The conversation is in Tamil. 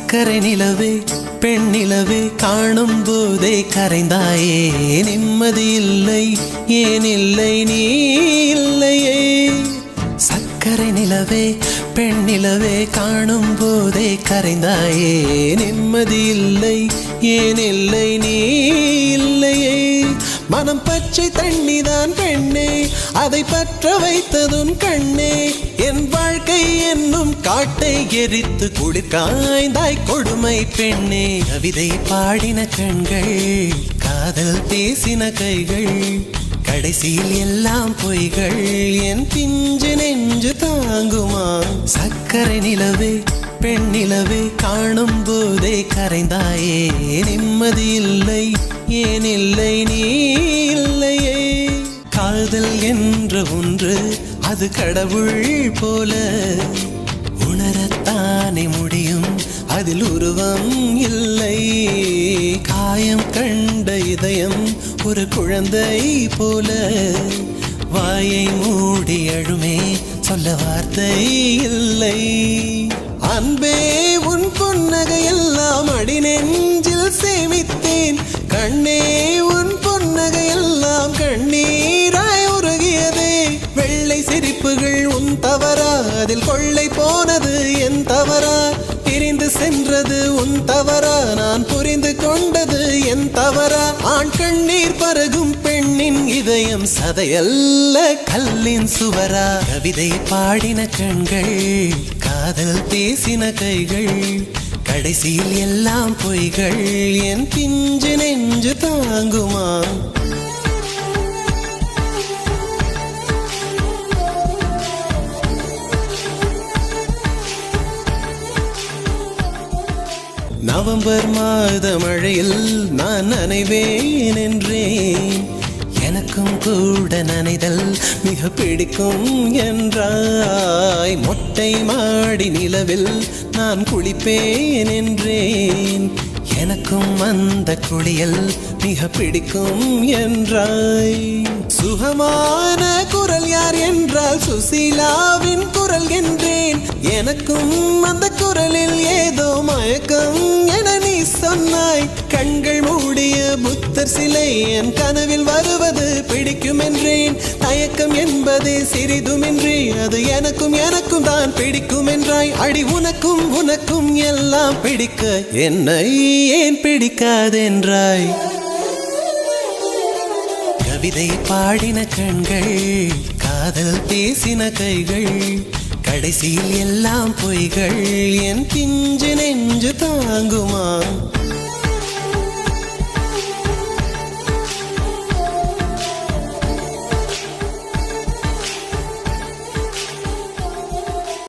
சக்கரை நிலவே பெண் நிலவே காணும் போதே கரைந்தாயே நிம்மதி இல்லை ஏன் இல்லை நீ இல்லையே சக்கரை நிலவே பெண் நிலவே காணும் போதே கரைந்தாயே நிம்மதி இல்லை ஏன் இல்லை நீ இல்லையே மனம் பச்சை தண்ணிதான் பெண்ணே அதை பற்ற வைத்ததும் கண்ணே என் வாழ்க்கை என்னும் காட்டை எரித்து குளிர்காய்ந்தாய் கொடுமை பெண்ணே கவிதை பாடின கண்கள் காதல் பேசின கைகள் கடைசியில் எல்லாம் பொய்கள் என் பிஞ்சு நெஞ்சு தாங்குமா சக்கரை நிலவே பெண் நிலவே காணும் போதே கரைந்தாயே நிம்மதி இல்லை ஏன் இல்லை நீ இல்லையே காதல் என்ற ஒன்று அது கடவுள் போல உணரத்தானே முடியும் அதில் உருவம் இல்லை காயம் கண்ட இதயம் ஒரு குழந்தை போல வாயை மூடி அழுமே சொல்ல வார்த்தை இல்லை அன்பே உன் புன்னகை எல்லாம் அடி நெஞ்சில் சேமித்தேன் கண்ணே உன் புன்னகை எல்லாம் கண்ணீராய் உருகியதே வெள்ளை சிரிப்புகள் உன் தவறா அதில் கொள்ளை போனது என் தவறா பிரிந்து சென்றது உன் தவறா நான் புரிந்து கொண்டது என் தவறா ஆண் கண்ணீர் பருகும் பெண்ணின் இதயம் சதையல்ல கல்லின் சுவரா கவிதை பாடின கண்கள் காதல் பேசின கைகள் கடைசியில் எல்லாம் பொய்கள் என் பிஞ்சு நெஞ்சு தாங்குமா நவம்பர் மாத மழையில் நான் நனைவேன் என்றேன் எனக்கும் கூட நனைதல் மிக பிடிக்கும் என்றாய் மொட்டை மாடி நிலவில் நான் குளிப்பேன் என்றேன் எனக்கும் அந்த குளியல் மிக பிடிக்கும் என்றாய் சுகமான குரல் யார் என்றால் சுசீலாவின் குரல் என்றேன் எனக்கும் அந்த குரலில் ஏதோ மயக்கம் என நீ சொன்னாய் கண்கள் மூடிய புத்தர் சிலை என் கனவில் வருவது பிடிக்கும் என்றேன் தயக்கம் என்பதே சிறிதுமின்றி அது எனக்கும் எனக்கும் தான் பிடிக்கும் என்றாய் அடி உனக்கும் உனக்கும் எல்லாம் பிடிக்க என்னை ஏன் பிடிக்காதென்றாய் கவிதை பாடின கண்கள் காதல் பேசின கைகள் கடைசியில் எல்லாம் பொய்கள் என் பிஞ்சு நெஞ்சு தாங்குமா